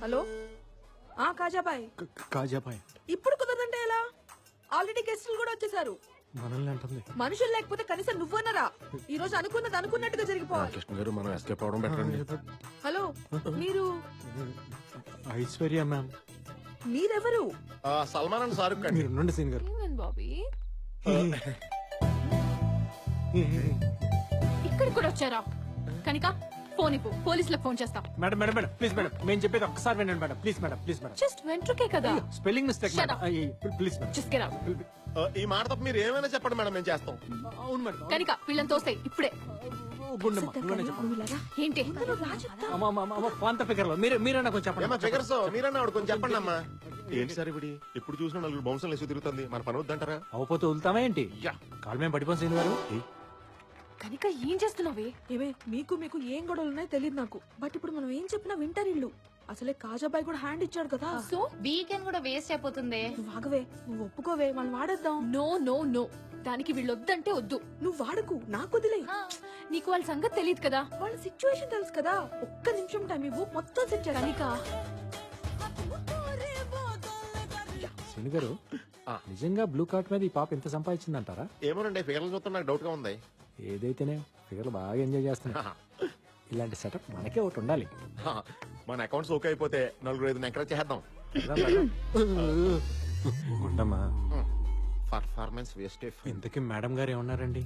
Hello కాజాబాయ్. కాజాబాయ్ ఇప్పుడు కుదరదంటే ఎలా? Already గెస్టులు కూడా వచ్చేసారు. మనల్ని అంటుంది. మనుషులు లేకపోతే కనీసం నువ్వన్నరా? ఈ రోజు అనుకున్నది అనుకున్నట్టుగా జరిగిపోవాలి. కృష్ణ గారు మనం ఎస్కేప్ అవడం బెటర్ అండి. హలో, మీరు ఐశ్వర్య మ్యామ్. మీరెవరు? సల్మాన్ అండ్ షారుఖ్ అండి. మీరు ఉండండి సీన్ గారు. బాబీ ఇక్కడ కూడా వచ్చారా? కనిక ఫోన్ ఇప్పు, పోలీసులకు ఫోన్ చేస్తా. Madam madam madam please madam, మేము చెప్పేది ఒక్కసారి వినండి madam. Please madam, please madam. Just వెంట్రుకే కదా. Spelling mistake Shut madam. Please madam. Just get out. ఈ మాట తప్ప మీరు ఏమైనా చెప్పండి మేడం, మేము చేస్తాం. అవును మేడం. కనిక వీళ్ళని తోస్తాయి ఇప్పుడే. గుండమ్మ నువ్వనే చెప్పండి. ఏంటి? పాంత ఫిగర్ లో మీరైనా కొంచెం చెప్పండి. ఏమా ఫిగర్స్ మీరన్నా ఆవిడ కొంచెం చెప్పండి అమ్మా. ఏంటి సార్ ఇప్పుడు ఎప్పుడు చూసినా నలుగురు బౌన్సర్లు వేసి తిరుగుతుంది, మన పని వద్దంటారా? అవపోతే వదులుతామా ఏంటి? కాలు మేము పడిపోయి సీన్ గారు. కనిక ఏం చేస్తున్నావే? ఏమే మీకు మీకు ఏం గొడవలు ఉన్నాయో తెలియదు నాకు. బట్ ఇప్పుడు మనం ఏం చెప్పినా వింటారు ఇల్లు. అసలే కాజాబాయ్ కూడా హ్యాండ్ ఇచ్చాడు కదా. సో వీకెండ్ కూడా వేస్ట్ అయిపోతుంది. నువ్వు ఆగవే, నువ్వు ఒప్పుకోవే, మనం వాడేద్దాం. నో నో నో, దానికి వీళ్ళొద్దంటే వద్దు. నువ్వు వాడకు, నాకు వదిలే. నీకు వాళ్ళ సంగతి తెలియదు కదా. వాళ్ళ సిచ్యువేషన్ తెలుసు కదా. ఒక్క నిమిషం టైం ఇవ్వు, మొత్తం సెట్ చేస్తా. కనిక సీన్ గారు నిజంగా బ్లూ కార్ట్ మీద ఈ పాప ఎంత సంపాదించిందంటారా? ఏమోనండి, ఫిగర్లు చూస్తే నాకు డౌట్ గా ఉంది. ఏదైతేనే ఫిగర్లు బాగా ఎంజాయ్ చేస్తున్నా. ఇలాంటి సెటప్ మనకే ఒకటి ఉండాలి. మన అకౌంట్స్ ఓకే అయిపోతే నలుగురు ఐదు ఎంకరేజ్ చేద్దాం. ఉండమ్మా. Performance waste. ఇంతకీ మేడం గారు ఏమన్నారండి?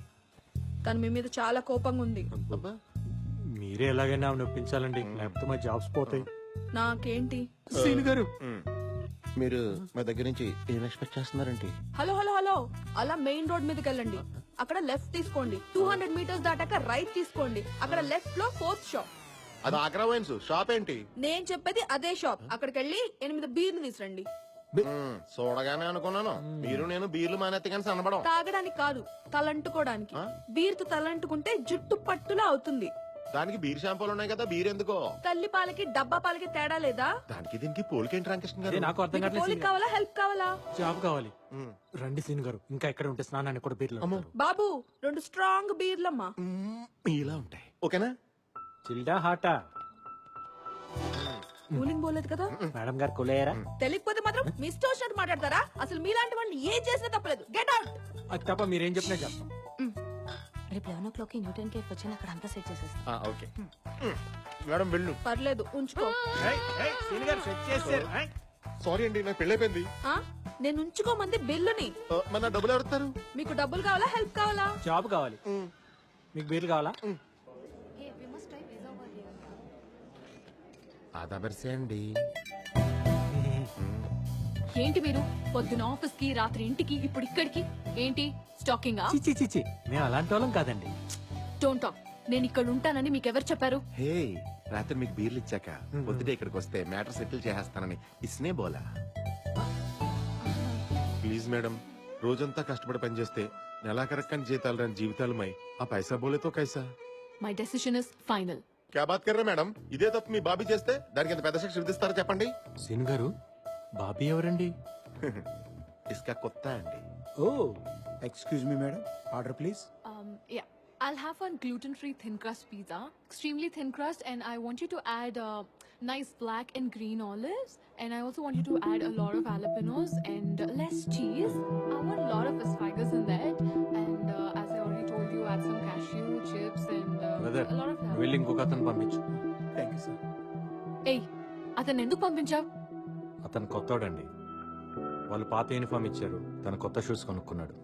తను మీ మీద చాలా కోపంగా ఉంది. మీరే ఎలాగైనా ఆమె ఒప్పించాలండి, లేకపోతే మా జాబ్స్ పోతాయి. నాకేంటి? సీన్ గారు మీరు మా దగ్గర నుంచి ఏం ఎక్స్పెక్ట్ చేస్తున్నారండి? హలో హలో హలో, అలా మెయిన్ రోడ్ మీదకి వెళ్ళండి. అక్కడ లెఫ్ట్ తీసుకోండి. 200 మీటర్స్ దాటాక రైట్ తీసుకోండి. అక్కడ లెఫ్ట్ లో 4th షాప్. అది ఆగ్రా వైన్స్ షాప్ ఏంటి? నేను చెప్పేది అదే షాప్. అక్కడికి వెళ్ళి 8 బీర్లు తీసురండి. చూడగానే అనుకున్నాను మీరు నేను బీర్లు మానేత్తే కానీ సన్నబడం. తాగడానికి కాదు, తలంటుకోవడానికి. బీర్తో తలంటుకుంటే జుట్టు పట్టులా అవుతుంది. దానికి బీర్ షాంపూలు ఉన్నాయి కదా, బీర్ ఎందుకో? తల్లి పాలకి డబ్బా పాలకి తేడా లేదా? దానికి దీనికి పోలికేంటి రామకృష్ణ అదే గారు? నాకు అర్థం మీకు కావట్లేదు. పోలిక కావాలా, హెల్ప్ కావాలా? జాబ్ కావాలి. రండి సీన్ గారు, ఇంకా ఎక్కడ ఉంటే స్నానాన్ని కూడా బీర్లు బాబు 2 స్ట్రాంగ్ బీర్లమ్మా. ఇలా ఉంటాయి ఓకేనా? చిల్డా హాటా? కూలింగ్ పోలేదు కదా? మేడం గారు కొలేయరా? తెలియకపోతే మాత్రం మీ ఇష్టం వచ్చినట్టు మాట్లాడతారా? అసలు మీలాంటి వాళ్ళు ఏం చేసినా తప్పలేదు. Get out. అది తప్ప మీరేం చెప్పినా చేస్తాం. రేపు 11 o'clock న్యూటన్ కేఫ్ వచ్చి అక్కడ అంతా సెట్ చేసేస్తా. ఓకే మేడం వెళ్ళు. పర్లేదు, ఉంచుకో. సారీ అండి, నాకు పెళ్ళైపోయింది. నేను ఉంచుకోమంది బిల్లుని. మన డబ్బులు ఎవరుతారు? మీకు డబ్బులు కావాలా, హెల్ప్ కావాలా? జాబ్ కావాలి. మీకు బీర్లు కావాలా? ఆదాబర్సే అండి. ఏంటి మీరు పొద్దున ఆఫీస్ కి, రాత్రి ఇంటికి, ఇప్పుడు ఇక్కడికి ఏంటి? స్టాకింగ్? చిచి చిచి, మేము అలాంటి వాళ్ళం కాదండి. Don't talk. నేను ఇక్కడ ఉంటానని మీకు ఎవరు చెప్పారు? హే, రాత్రి మీకు బీర్లు ఇచ్చాక పొద్దుటే ఇక్కడికి వస్తే మ్యాటర్ సెటిల్ చేసేస్తానని ఇస్నే బోలా. ప్లీజ్ మేడం, రోజంతా కష్టపడి పనిచేస్తే నెలాఖరక్కని జీతాలు రాని జీవితాలమై ఆ పైసా బోలేతో కైసా. My decision is final. క్యా బాత్ కర్రే మేడం? ఇదే తప్పు మీ బాబీ చేస్తే దానికి ఎంత పెద్ద శిక్ష విధిస్తారో చెప్పండి. సీన్ గారు, బాబీ ఎవరండి? ఇస్కా కొత్త అండి. Oh excuse me madam, order please. Yeah, I'll have one gluten-free thin crust pizza, extremely thin crust, and I want you to add nice black and green olives, and I also want you to add a lot of jalapenos and less cheese. I want a lot of asparagus in that, and as I already told you, add some cashew chips and brother, a lot of వెళ్ళి ఇంకొక అతను పంపించు. Thank you sir. Hey, అతను ఎందుకు పంపించావు? అతను కొత్తోడండి. వాళ్ళు పాత uniform ఇచ్చారు, తన కొత్త షూస్ కొనుక్కున్నాడు.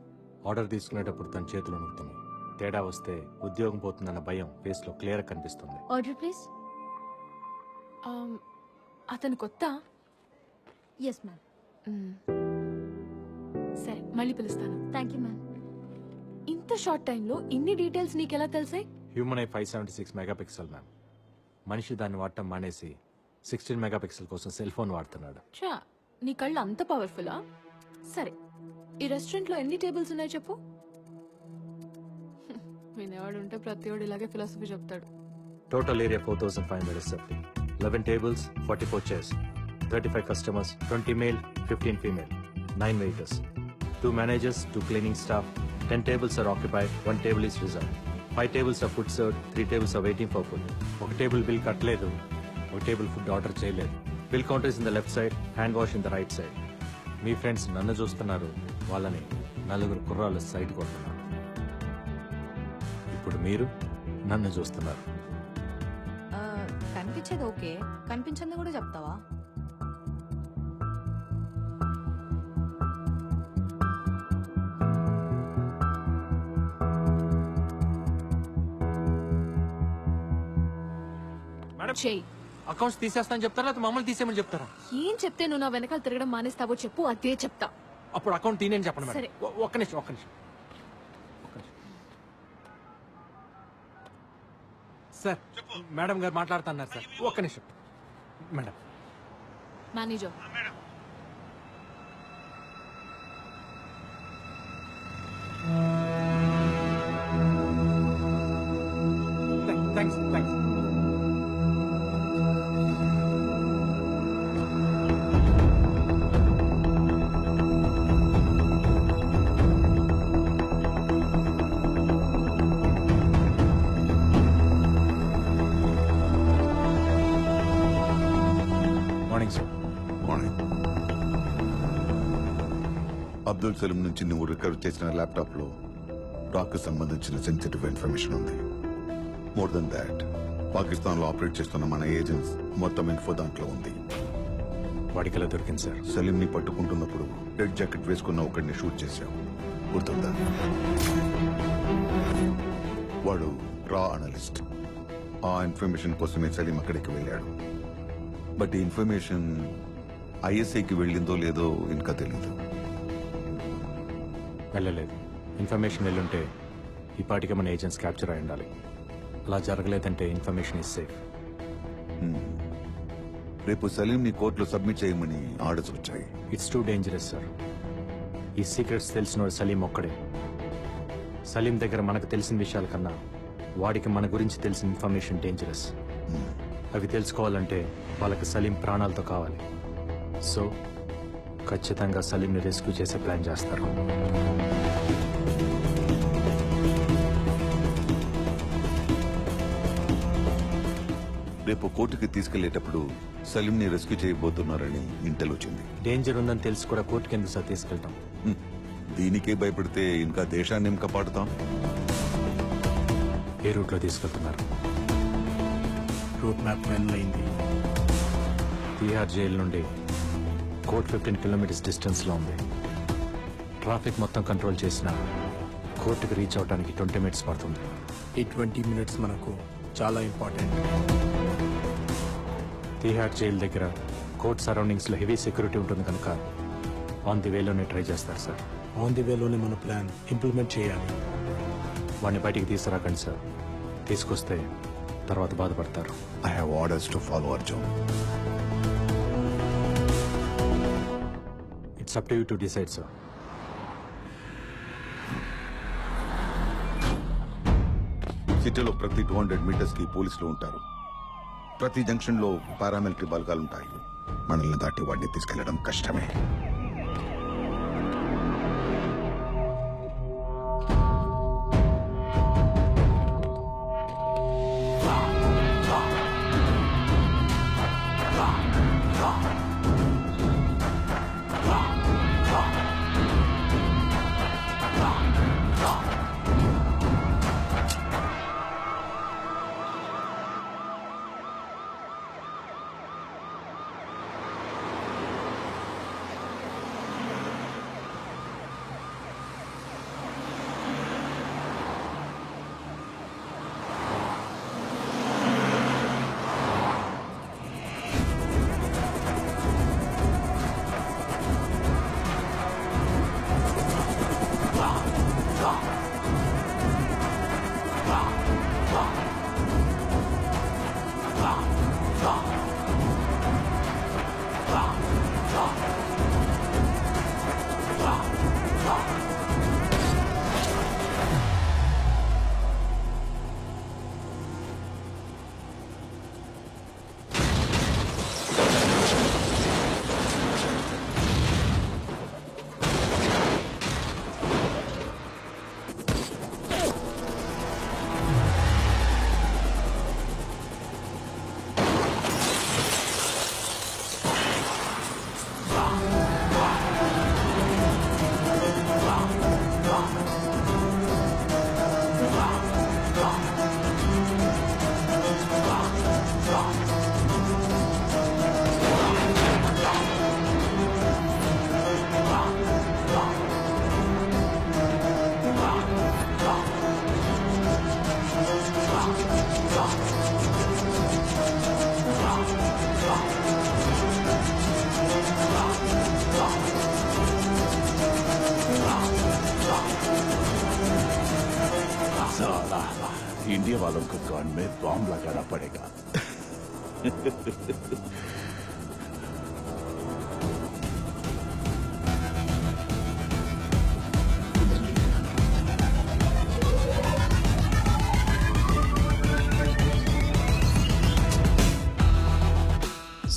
ఆర్డర్ తీసుకునేటప్పుడు తన చేతులు వణుకుతున్నాయి. తేడా వస్తే ఉద్యోగం పోతుందన్న భయం ఫేస్ లో క్లియర్ కనిపిస్తుంది. Order please. అతను కొత్త? Yes, ma'am. సరే, మళ్ళీ పిలుస్తాను. Thank you, ma'am. ఇంత షార్ట్ టైంలో ఇన్ని డీటెయిల్స్ నీకెలా తెలిసాయి? Human I 576 megapixel ma'am. మనిషి దాన్ని వాడటం మానేసి 16 మెగాపిక్సెల్ కోసం సెల్ ఫోన్ వాడుతున్నాడు. చా, నీ కళ్ళు అంత పవర్ఫుల్లా? సరే, ఈ రెస్టారెంట్ లో ఎన్ని టేబుల్స్ ఉన్నాయి చెప్పు. వినేవాడు ఉంటే ప్రతివాడు ఇలాగే ఫిలాసఫీ చెప్తాడు. Total area 4500 sq. 11 tables, 44 chairs, 35 customers, 20 male, 15 female, 9 waiters, 2 managers, 2 cleaning staff, 10 tables are occupied, 1 table is reserved, 5 tables are food served, 3 tables are waiting for food. ఒక టేబుల్ బిల్ కట్టలేదు, ఒక టేబుల్ ఫుడ్ ఆర్డర్ చేయలేదు. Bill counter is in the left side, hand wash in the right side. Me friends నన్ను చూస్తున్నారు, వాళ్ళని నలుగురు కుర్రాళ్ళు side కొడుతున్నారు. ఇప్పుడు మీరు నన్ను చూస్తున్నారు. కనిపించేది ఓకే, కనిపించింది కూడా చెప్తావా? చెయ్యి. అకౌంట్స్ తీసేస్తానని చెప్తారా లేదా మమ్మల్ని తీసేయమని చెప్తారా? ఏం చెప్తే నువ్వు నా వెనకాల తిరగడం మానేస్తావో చెప్పు, అదే చెప్తా. అప్పుడు అకౌంట్ తీనేని చెప్పండి సరే. మేడం. ఒక్క నిమిషం. సార్ మేడం గారు మాట్లాడుతున్నారు సార్, ఒక్క నిమిషం. Madam manager. Thanks. Morning sir. Morning. Abdul Salim నుంచి నువ్వు రికవర్ చేసిన ల్యాప్టాప్ లో డాక్ కు సంబంధించిన సెన్సిటివ్ ఇన్ఫర్మేషన్ ఉంది. మోర్ దెన్ దాట్, పాకిస్తాన్ లో ఆపరేట్ చేస్తున్న మన ఏజెంట్స్ మొత్తం ఇన్ఫో దాంట్లో ఉంది. వాడికి ఎలా దొరికింది సార్? సలీం ని పట్టుకుంటున్నప్పుడు రెడ్ జాకెట్ వేసుకున్న ఒకడిని షూట్ చేశావు, గుర్తుందా? వాడు రా అనలిస్ట్. ఆ ఇన్ఫర్మేషన్ కోసమే సలీం అక్కడికి వెళ్ళాడు. బట్ ఈ ఇన్ఫర్మేషన్ ఐఎస్ఐకి వెళ్ళిందో లేదో ఇంకా తెలీదు. వెళ్ళలేదు. ఇన్ఫర్మేషన్ వెళ్ళుంటే ఈ పాటికి మన ఏజెంట్స్ క్యాప్చర్ అయి ఉండాలి. అలా జరగలేదంటే ఇన్ఫర్మేషన్ ఇస్ సేఫ్. రేపు సలీం ని కోర్టులో సబ్మిట్ చేయమని ఆర్డర్స్ వచ్చాయి. It's too dangerous sir. ఈ సీక్రెట్స్ తెలిసిన సలీం ఒక్కడే. సలీం దగ్గర మనకు తెలిసిన విషయాల కన్నా వాడికి మన గురించి తెలిసిన ఇన్ఫర్మేషన్ డేంజరస్. అవి తెలుసుకోవాలంటే వాళ్ళకి సలీం ప్రాణాలతో కావాలి. సో ఖచ్చితంగా సలీంని రెస్క్యూ చేసే ప్లాన్ చేస్తారు. రేపు కోర్టుకి తీసుకెళ్లేటప్పుడు సలీం ని రెస్క్యూ చేయబోతున్నారని ఇంటెల్ వచ్చింది. డేంజర్ ఉందని తెలిసి కూడా కోర్టుకి ఎందుకు సార్ తీసుకెళ్తాం? దీనికే భయపడితే ఇంకా దేశాన్ని ఏం కాపాడుతాం? ఏ రూట్లో తీసుకెళ్తున్నారు? రూట్ మ్యాప్ ఫైనల్ అయింది. తిహార్ జైలు నుండి కోర్ట్ 15 కిలోమీటర్స్ డిస్టెన్స్ లో ఉంది. ట్రాఫిక్ మొత్తం కంట్రోల్ చేసిన కోర్టుకి రీచ్ అవడానికి 20 మినిట్స్ పడుతుంది. ఈ 20 మినిట్స్ మనకు చాలా ఇంపార్టెంట్. తిహార్ జైలు దగ్గర కోర్ట్ సరౌండింగ్స్ లో హెవీ సెక్యూరిటీ ఉంటుంది కనుక ఆన్ ది వేలోనే ట్రై చేస్తారు సార్. ఆన్ ది వేలోనే మన ప్లాన్ ఇంప్లిమెంట్ చేయాలి. వాడిని బయటికి తీసుకురాకండి సార్. తీసుకొస్తే తర్వాత బాధపడతారు. I have orders to follow Arjun. It's up to you to decide sir. సిటీలో ప్రతి 200 మీటర్స్ కి పోలీసులు ఉంటారు. ప్రతి జంక్షన్ లో పారామిలిటరీ బలగాలుంటాయి. మనల్ని దాటి వాడిని తీసుకెళ్లడం కష్టమే. साला इंडिया वालों को कान में बॉम्ब लगाना पड़ेगा.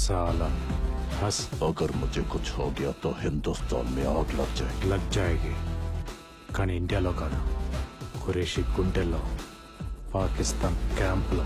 साला बस अगर मुझे कुछ हो गया तो हिंदुस्तान में आग लग जाएगी. లగ్ జాయేగి కానీ ఇండియాలో కాదు ఖురేషి గుంటెల్లో పాకిస్తాన్ క్యాంప్లో